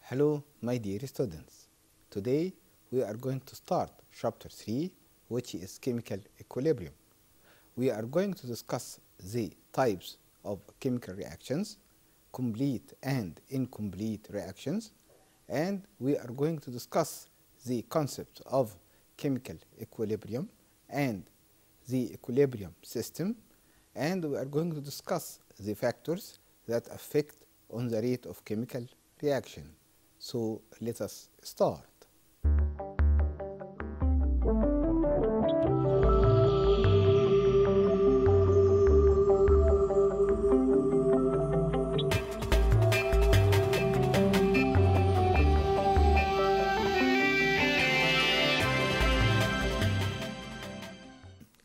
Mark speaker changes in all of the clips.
Speaker 1: Hello, my dear students. Today we are going to start chapter 3, which is chemical equilibrium. We are going to discuss the types of chemical reactions, complete and incomplete reactions, and we are going to discuss the concept of chemical equilibrium and the equilibrium system, and we are going to discuss the factors that affect on the rate of chemical reaction. So let us start.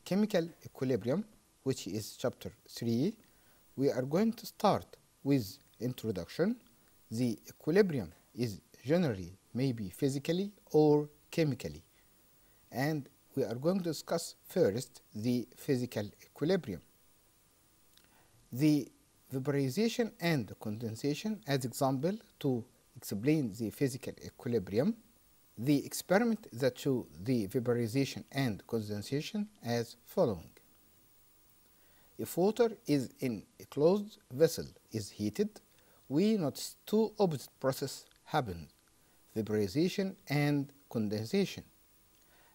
Speaker 1: Chemical equilibrium, which is chapter 3, we are going to start with introduction. The equilibrium is generally maybe physically or chemically, and we are going to discuss first the physical equilibrium. The vaporization and condensation as example to explain the physical equilibrium. The experiment that show the vaporization and condensation as following. If water is in a closed vessel is heated, we notice two opposite processes happen, vaporization and condensation.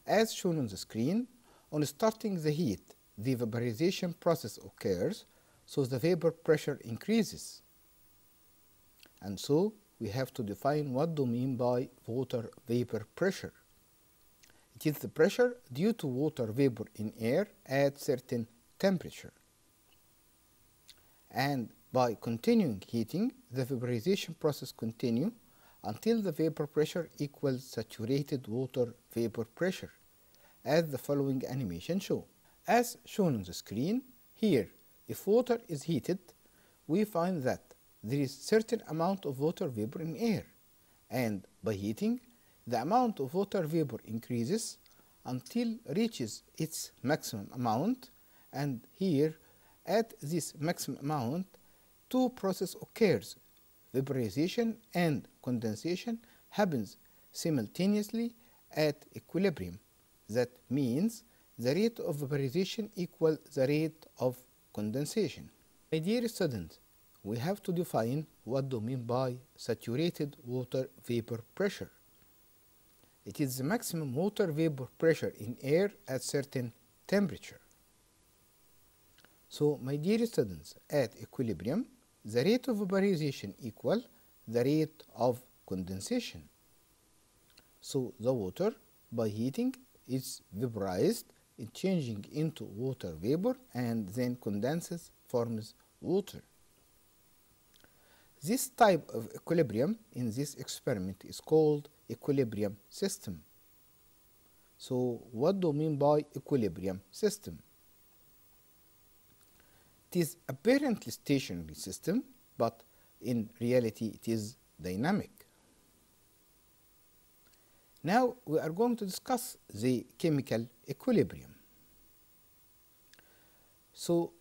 Speaker 1: As shown on the screen, on starting the heat, the vaporization process occurs, so the vapor pressure increases. And so we have to define what do we mean by water vapor pressure. It is the pressure due to water vapor in air at certain temperature. And by continuing heating, the vaporization process continue until the vapor pressure equals saturated water vapor pressure, as the following animation show. As shown on the screen, here, if water is heated, we find that there is certain amount of water vapor in air, and by heating, the amount of water vapor increases until reaches its maximum amount, and here at this maximum amount, two processes occurs, vaporization and condensation happens simultaneously at equilibrium. That means the rate of vaporization equals the rate of condensation. My dear students, we have to define what do we mean by saturated water vapor pressure. It is the maximum water vapor pressure in air at certain temperature. So, my dear students, at equilibrium, the rate of vaporization equal the rate of condensation. So, the water by heating is vaporized, it changing into water vapor and then condenses, forms water. This type of equilibrium in this experiment is called equilibrium system. So, what do we mean by equilibrium system? It is apparently stationary system, but in reality it is dynamic. Now we are going to discuss the chemical equilibrium. So,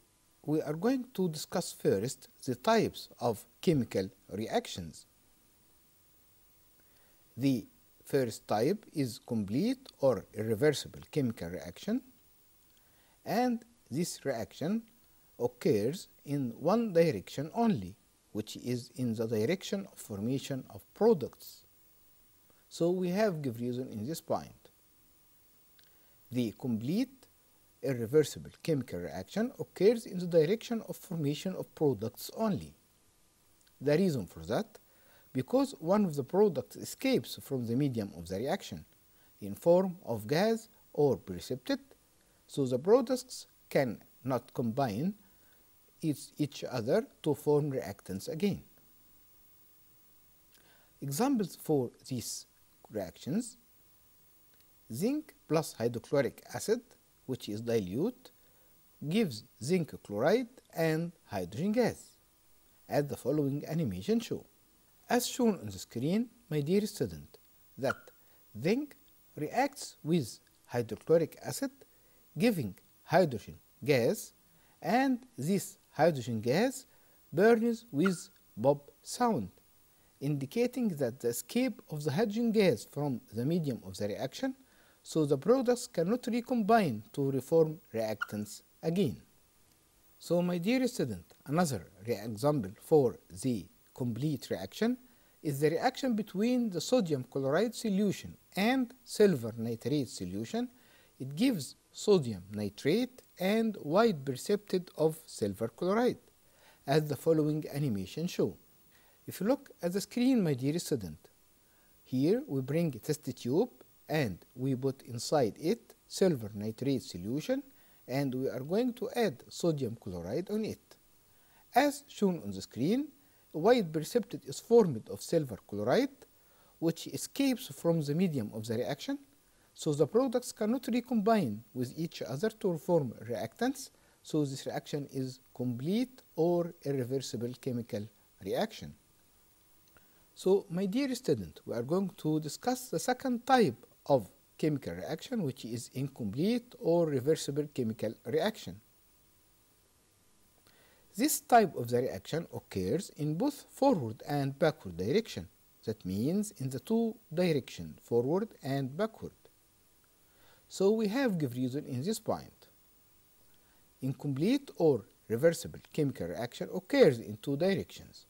Speaker 1: we are going to discuss first the types of chemical reactions. The first type is complete or irreversible chemical reaction, and this reaction occurs in one direction only, which is in the direction of formation of products. So we have give reason in this point. The complete irreversible chemical reaction occurs in the direction of formation of products only. The reason for that, because one of the products escapes from the medium of the reaction in form of gas or precipitate, so the products cannot combine each other to form reactants again. Examples for these reactions: zinc plus hydrochloric acid, which is dilute, gives zinc chloride and hydrogen gas, as the following animation show. As shown on the screen, my dear student, that zinc reacts with hydrochloric acid, giving hydrogen gas, and this hydrogen gas burns with pop sound, indicating that the escape of the hydrogen gas from the medium of the reaction, so the products cannot recombine to reform reactants again. So my dear student, another example for the complete reaction is the reaction between the sodium chloride solution and silver nitrate solution. It gives sodium nitrate and white precipitate of silver chloride, as the following animation show. If you look at the screen, my dear student, here we bring a test tube and we put inside it silver nitrate solution, and we are going to add sodium chloride on it. As shown on the screen, a white precipitate is formed of silver chloride, which escapes from the medium of the reaction, so the products cannot recombine with each other to form reactants, so this reaction is complete or irreversible chemical reaction. So my dear student, we are going to discuss the second type of chemical reaction, which is incomplete or reversible chemical reaction. This type of the reaction occurs in both forward and backward direction. That means in the two directions, forward and backward. So we have give reason in this point. Incomplete or reversible chemical reaction occurs in two directions.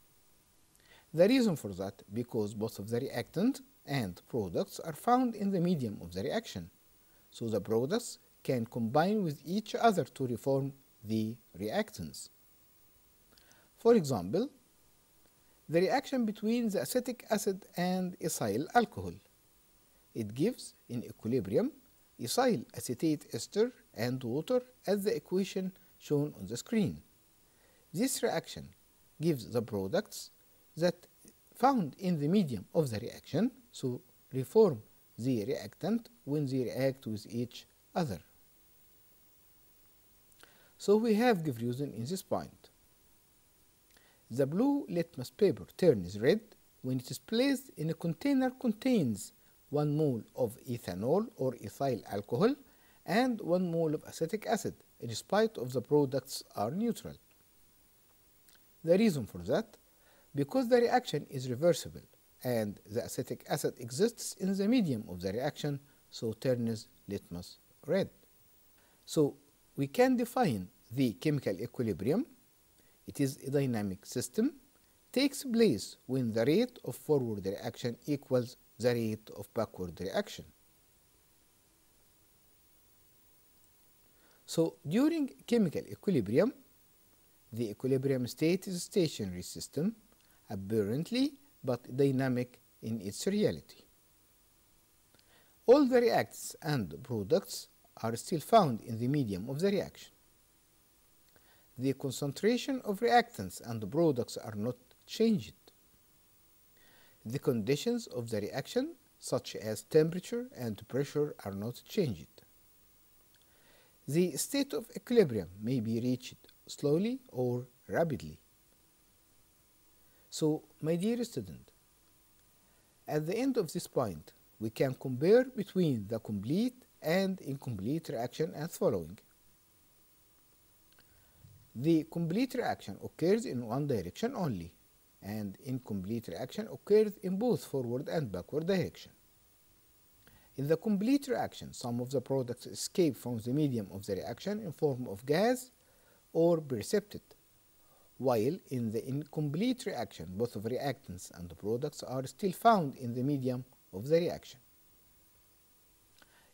Speaker 1: The reason for that, because both of the reactant and products are found in the medium of the reaction, so the products can combine with each other to reform the reactants. For example, the reaction between the acetic acid and ethyl alcohol. It gives in equilibrium ethyl acetate ester and water as the equation shown on the screen. This reaction gives the products that found in the medium of the reaction, so reform the reactant when they react with each other. So we have give reason in this point. The blue litmus paper turns red when it is placed in a container contains 1 mole of ethanol or ethyl alcohol and 1 mole of acetic acid, in spite of the products are neutral. The reason for that, because the reaction is reversible and the acetic acid exists in the medium of the reaction, so turns litmus red. So we can define the chemical equilibrium. It is a dynamic system, takes place when the rate of forward reaction equals the rate of backward reaction. So during chemical equilibrium, the equilibrium state is a stationary system, apparently, but dynamic in its reality. All the reactants and products are still found in the medium of the reaction. The concentration of reactants and products are not changed. The conditions of the reaction, such as temperature and pressure, are not changed. The state of equilibrium may be reached slowly or rapidly. So, my dear student, at the end of this point, we can compare between the complete and incomplete reaction as following. The complete reaction occurs in one direction only, and incomplete reaction occurs in both forward and backward direction. In the complete reaction, some of the products escape from the medium of the reaction in form of gas or precipitate, while in the incomplete reaction, both of reactants and the products are still found in the medium of the reaction.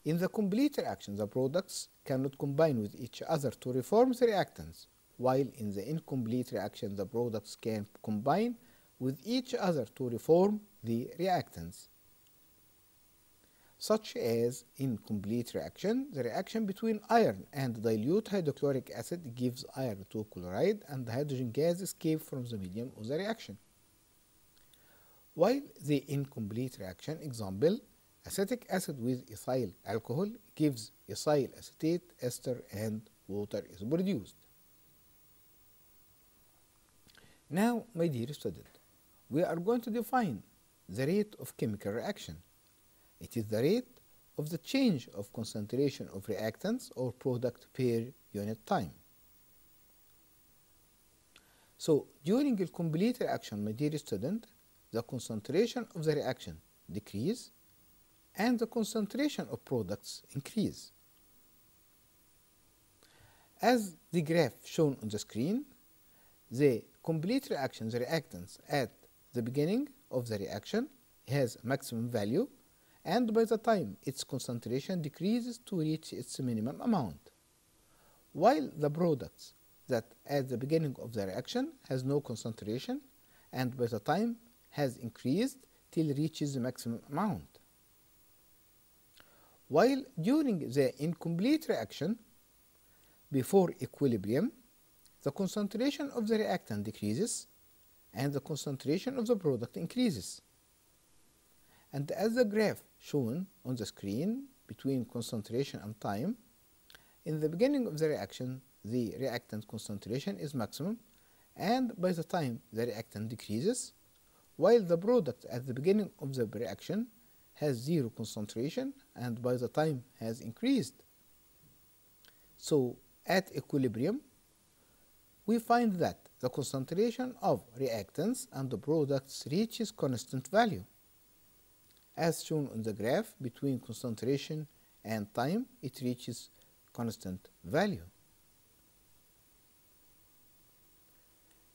Speaker 1: In the complete reaction, the products cannot combine with each other to reform the reactants, while in the incomplete reaction, the products can combine with each other to reform the reactants. Such as in complete reaction, the reaction between iron and dilute hydrochloric acid gives iron 2 chloride and the hydrogen gas escape from the medium of the reaction. While the incomplete reaction, example, acetic acid with ethyl alcohol gives ethyl acetate ester and water is produced. Now, my dear student, we are going to define the rate of chemical reaction. It is the rate of the change of concentration of reactants or product per unit time. So, during a complete reaction, my dear student, the concentration of the reaction decrease and the concentration of products increase. As the graph shown on the screen, the complete reaction, the reactants at the beginning of the reaction has maximum value, and by the time its concentration decreases to reach its minimum amount, while the products that at the beginning of the reaction has no concentration and by the time has increased till reaches the maximum amount. While during the incomplete reaction before equilibrium, the concentration of the reactant decreases and the concentration of the product increases. And as the graph shown on the screen between concentration and time, in the beginning of the reaction, the reactant concentration is maximum, and by the time the reactant decreases, while the product at the beginning of the reaction has zero concentration and by the time has increased. So at equilibrium, we find that the concentration of reactants and the products reaches constant value. As shown on the graph, between concentration and time, it reaches constant value.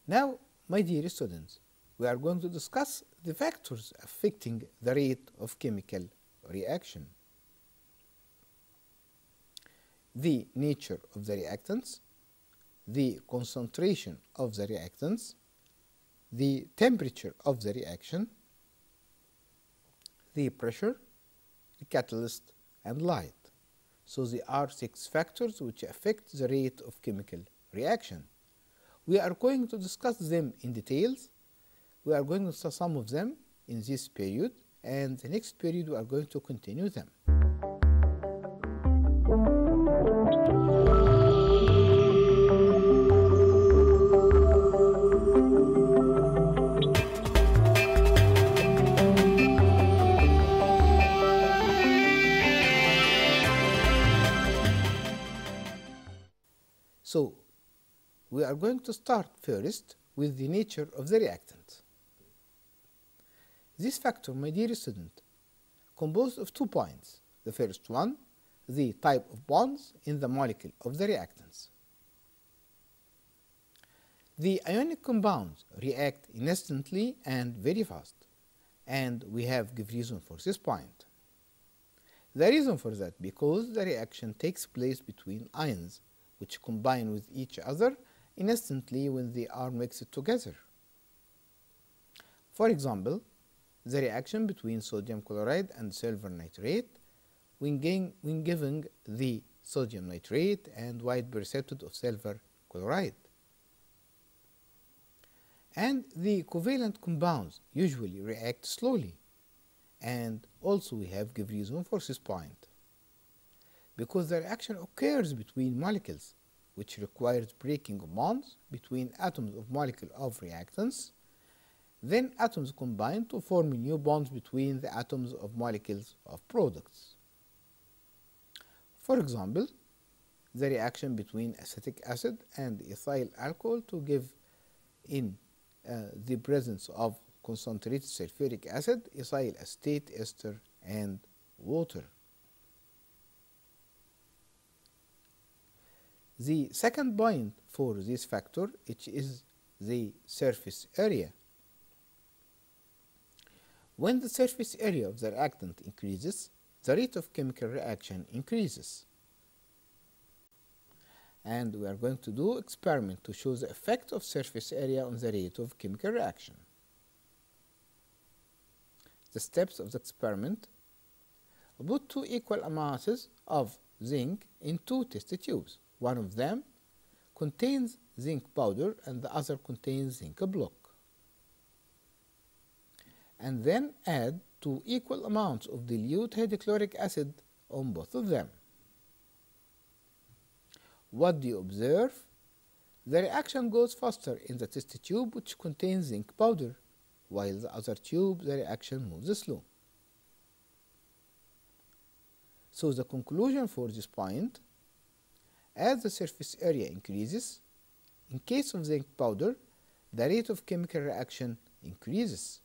Speaker 1: Now, my dear students, we are going to discuss the factors affecting the rate of chemical reaction. The nature of the reactants, the concentration of the reactants, the temperature of the reaction, the pressure, the catalyst, and light. So there are 6 factors which affect the rate of chemical reaction. We are going to discuss them in details. We are going to discuss some of them in this period, and the next period we are going to continue them. So, we are going to start first with the nature of the reactant. This factor, my dear student, composed of 2 points. The first one, the type of bonds in the molecule of the reactants. The ionic compounds react instantly and very fast, and we have give reason for this point. The reason for that, because the reaction takes place between ions which combine with each other instantly when they are mixed together. For example, the reaction between sodium chloride and silver nitrate when giving the sodium nitrate and white precipitate of silver chloride. And the covalent compounds usually react slowly, and also we have give reason for this point. Because the reaction occurs between molecules, which requires breaking of bonds between atoms of molecule of reactants. Then atoms combine to form new bonds between the atoms of molecules of products. For example, the reaction between acetic acid and ethyl alcohol to give in the presence of concentrated sulfuric acid, ethyl acetate ester, and water. The second point for this factor, which is the surface area. When the surface area of the reactant increases, the rate of chemical reaction increases. And we are going to do experiment to show the effect of surface area on the rate of chemical reaction. The steps of the experiment: put 2 equal amounts of zinc in 2 test tubes. One of them contains zinc powder and the other contains zinc block. And then add 2 equal amounts of dilute hydrochloric acid on both of them. What do you observe? The reaction goes faster in the test tube which contains zinc powder, while the other tube the reaction moves slow. So the conclusion for this point: as the surface area increases, in case of zinc powder, the rate of chemical reaction increases.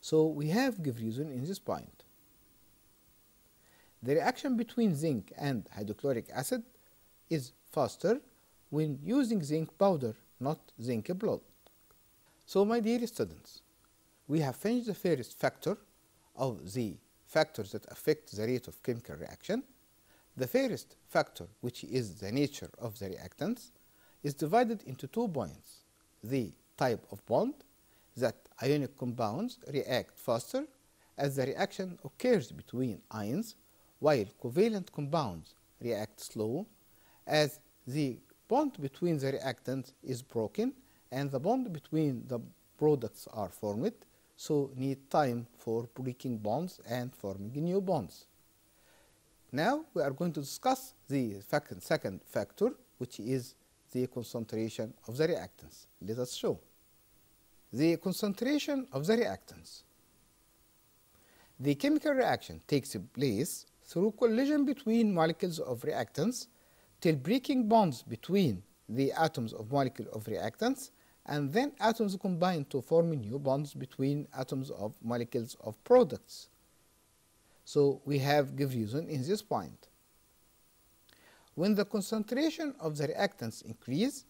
Speaker 1: So we have give reason in this point. The reaction between zinc and hydrochloric acid is faster when using zinc powder, not zinc blood. So my dear students, we have finished the first factor of the factors that affect the rate of chemical reaction. The first factor, which is the nature of the reactants, is divided into 2 points: the type of bond, that ionic compounds react faster as the reaction occurs between ions, while covalent compounds react slow as the bond between the reactants is broken and the bond between the products are formed, so need time for breaking bonds and forming new bonds. Now we are going to discuss the second factor, which is the concentration of the reactants. Let us show. The concentration of the reactants. The chemical reaction takes place through collision between molecules of reactants till breaking bonds between the atoms of molecule of reactants, and then atoms combine to form new bonds between atoms of molecules of products. So we have give reason in this point. When the concentration of the reactants increase,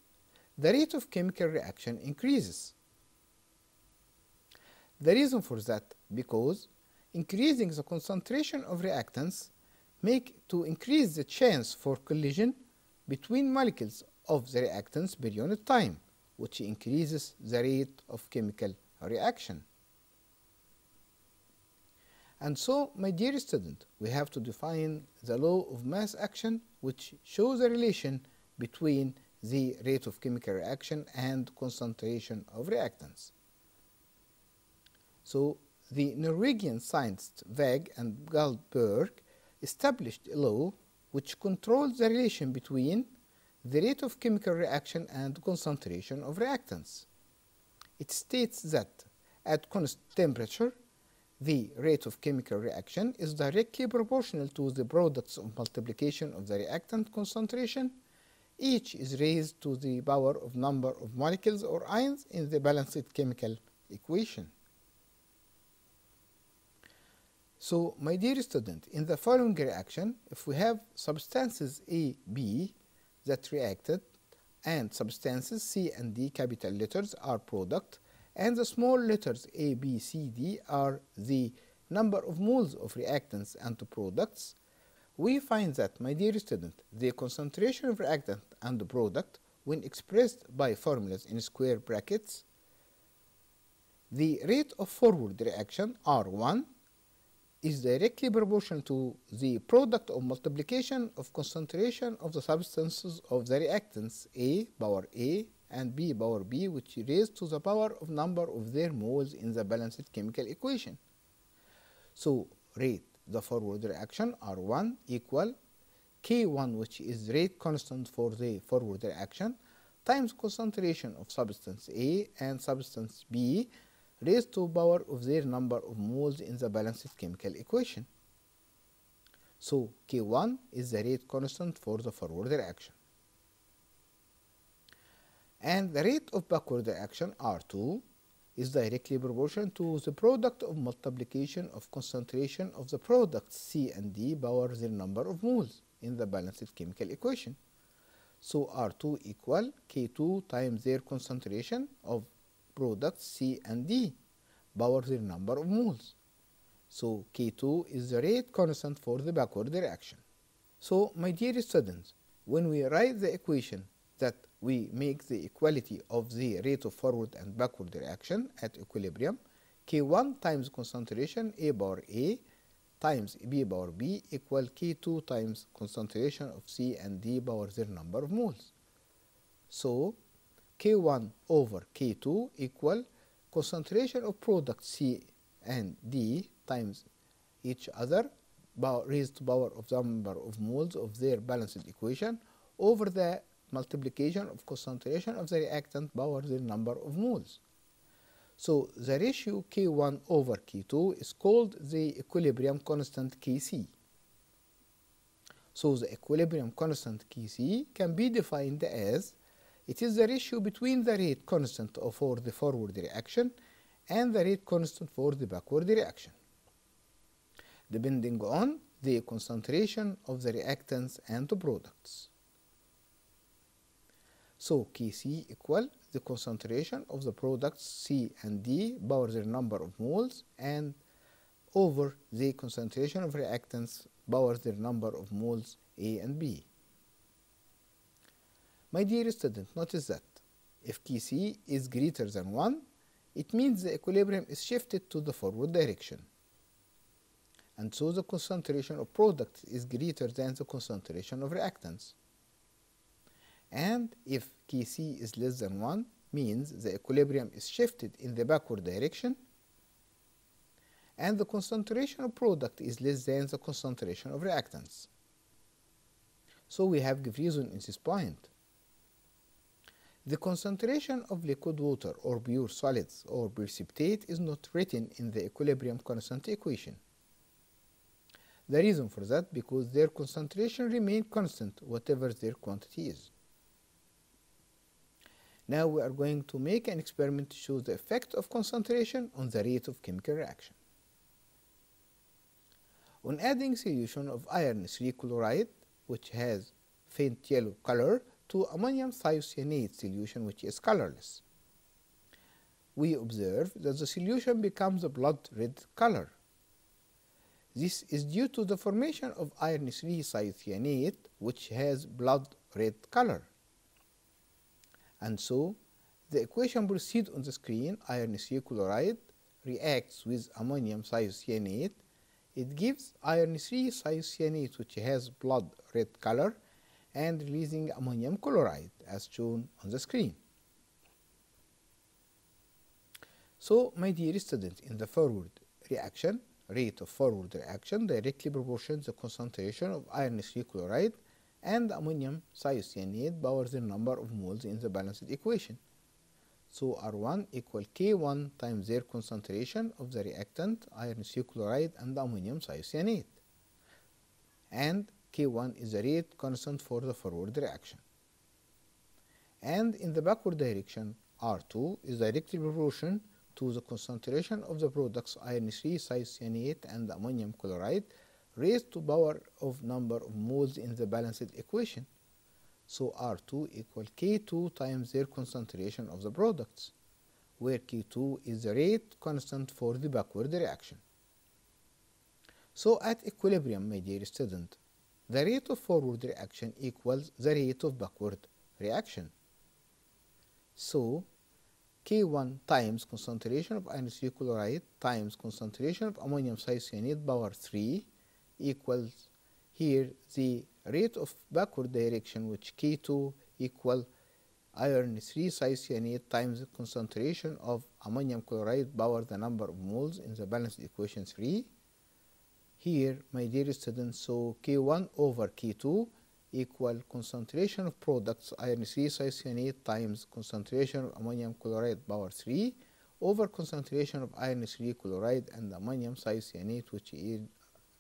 Speaker 1: the rate of chemical reaction increases. The reason for that, because increasing the concentration of reactants make to increase the chance for collision between molecules of the reactants per unit time, which increases the rate of chemical reaction. And so, my dear student, we have to define the law of mass action, which shows a relation between the rate of chemical reaction and concentration of reactants. So, the Norwegian scientists Vag and Goldberg established a law which controls the relation between the rate of chemical reaction and concentration of reactants. It states that at constant temperature, the rate of chemical reaction is directly proportional to the products of multiplication of the reactant concentration. Each is raised to the power of number of molecules or ions in the balanced chemical equation. So, my dear student, in the following reaction, if we have substances A, B that reacted and substances C and D, capital letters, are product, and the small letters A, B, C, D are the number of moles of reactants and products, we find that, my dear student, the concentration of reactant and product, when expressed by formulas in square brackets, the rate of forward reaction R1 is directly proportional to the product of multiplication of concentration of the substances of the reactants A power A and B power B, which is raised to the power of number of their moles in the balanced chemical equation. So, rate the forward reaction R1 equal K1, which is rate constant for the forward reaction, times concentration of substance A and substance B raised to power of their number of moles in the balanced chemical equation. So, K1 is the rate constant for the forward reaction. And the rate of backward reaction R2 is directly proportional to the product of multiplication of concentration of the products C and D power their number of moles in the balanced chemical equation. So, R2 equal K2 times their concentration of products C and D power their number of moles. So, K2 is the rate constant for the backward reaction. So, my dear students, when we write the equation that we make the equality of the rate of forward and backward reaction at equilibrium, K1 times concentration A power A times B power B equal K2 times concentration of C and D power their number of moles. So, K1 over K2 equal concentration of products C and D times each other raised to power of the number of moles of their balanced equation over the multiplication of concentration of the reactant power their number of moles. So, the ratio K1 over K2 is called the equilibrium constant Kc. So, the equilibrium constant Kc can be defined as it is the ratio between the rate constant for the forward reaction and the rate constant for the backward reaction, depending on the concentration of the reactants and the products. So Kc equal the concentration of the products C and D power their number of moles and over the concentration of reactants power their number of moles A and B. My dear student, notice that if Kc is greater than 1, it means the equilibrium is shifted to the forward direction, and so the concentration of products is greater than the concentration of reactants. And if Kc is less than 1, means the equilibrium is shifted in the backward direction, and the concentration of product is less than the concentration of reactants. So we have good reason in this point. The concentration of liquid water or pure solids or precipitate is not written in the equilibrium constant equation. The reason for that because their concentration remains constant whatever their quantity is. Now we are going to make an experiment to show the effect of concentration on the rate of chemical reaction. On adding solution of iron 3 chloride, which has faint yellow color, to ammonium thiocyanate solution which is colorless, we observe that the solution becomes a blood red color. This is due to the formation of iron 3 thiocyanate which has blood red color. And so the equation proceeds on the screen. Iron 3 chloride reacts with ammonium thiocyanate. It gives iron 3 thiocyanate which has blood red color and releasing ammonium chloride as shown on the screen. So my dear student, in the forward reaction, rate of forward reaction directly proportions the concentration of iron 3 chloride and ammonium thiocyanate power the number of moles in the balanced equation. So R1 equal K1 times their concentration of the reactant iron 3 chloride and ammonium thiocyanate, and K1 is the rate constant for the forward reaction. And in the backward direction, R2 is directly proportional to the concentration of the products iron 3 thiocyanate and ammonium chloride raised to power of number of moles in the balanced equation. So R2 equal K2 times their concentration of the products, where K2 is the rate constant for the backward reaction. So at equilibrium, my dear student, the rate of forward reaction equals the rate of backward reaction. So K1 times concentration of iron 3 chloride times concentration of ammonium thiocyanate power 3 equals here the rate of backward direction, which K2 equal iron 3 thiocyanate times the concentration of ammonium chloride power the number of moles in the balanced equation 3. Here, my dear students, so K1 over K2 equal concentration of products iron 3 thiocyanate times concentration of ammonium chloride power 3 over concentration of iron 3 chloride and ammonium thiocyanate, which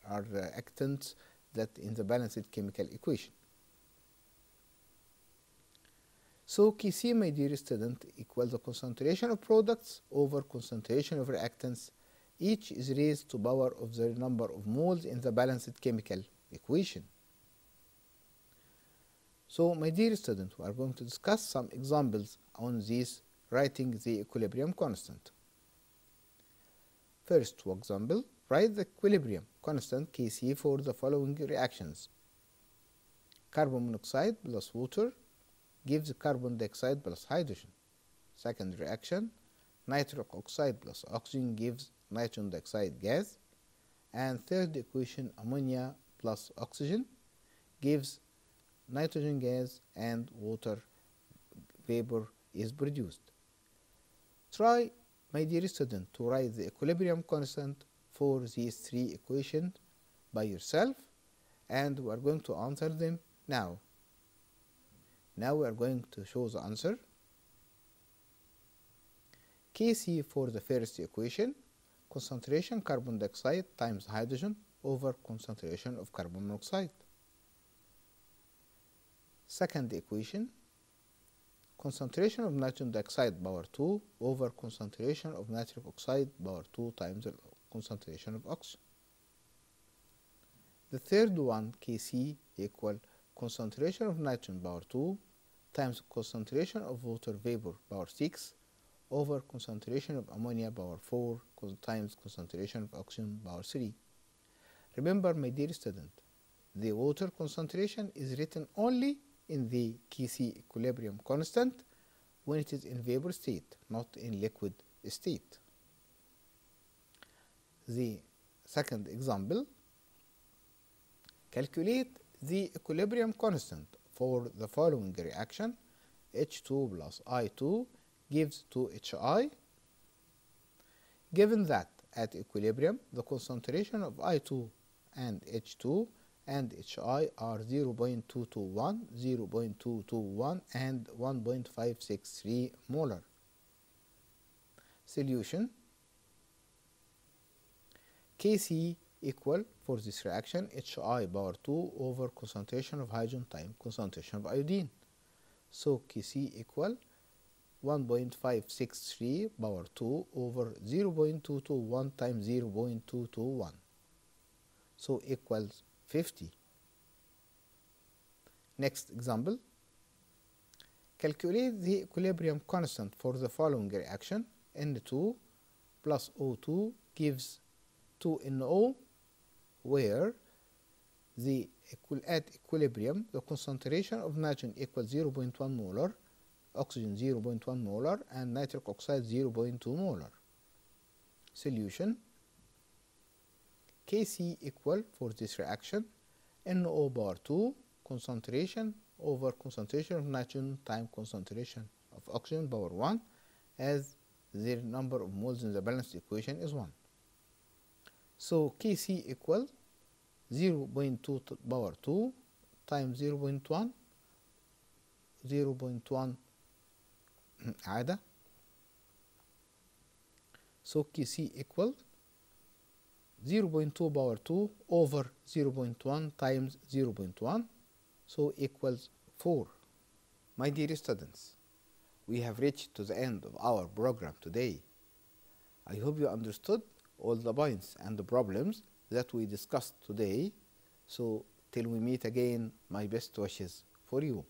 Speaker 1: are reactants that in the balanced chemical equation. So Kc, my dear student, equals the concentration of products over concentration of reactants. Each is raised to power of the number of moles in the balanced chemical equation. So my dear student, we are going to discuss some examples on this writing the equilibrium constant. First example, write the equilibrium constant Kc for the following reactions. Carbon monoxide plus water gives carbon dioxide plus hydrogen. Second reaction, nitric oxide plus oxygen gives nitrogen dioxide gas. And third equation, ammonia plus oxygen gives nitrogen gas and water vapor is produced. Try, my dear student, to write the equilibrium constant for these three equations by yourself, and we are going to answer them now. Now we are going to show the answer. Kc for the first equation, concentration carbon dioxide times hydrogen over concentration of carbon monoxide. Second equation, concentration of nitrogen dioxide power 2 over concentration of nitric oxide power 2 times the concentration of oxygen. The third one, Kc, equal concentration of nitrogen power 2 times concentration of water vapor power 6 over concentration of ammonia power 4 times concentration of oxygen power 3. Remember, my dear student, the water concentration is written only in the Kc equilibrium constant when it is in vapor state, not in liquid state. The second example, calculate the equilibrium constant for the following reaction. H2 plus I2 gives 2HI. Given that at equilibrium the concentration of I2 and H2 and HI are 0.221, 0.221 and 1.563 molar. Solution. Kc equal for this reaction HI power 2 over concentration of hydrogen times concentration of iodine. So Kc equal 1.563 power 2 over 0.221 times 0.221. So equals 50. Next example. Calculate the equilibrium constant for the following reaction. N2 plus O2 gives 2NO, where at equilibrium the concentration of nitrogen equals 0.1 molar, oxygen 0.1 molar, and nitric oxide 0.2 molar. Solution. Kc equal for this reaction NO power 2 concentration over concentration of nitrogen times concentration of oxygen power 1, as their number of moles in the balanced equation is 1. So Kc equal 0.2 power 2 times 0.1 عادة. So Kc equal 0.2 power 2 over 0.1 times 0.1, so equals 4. My dear students, we have reached to the end of our program today. I hope you understood all the points and the problems that we discussed today. So till we meet again, my best wishes for you.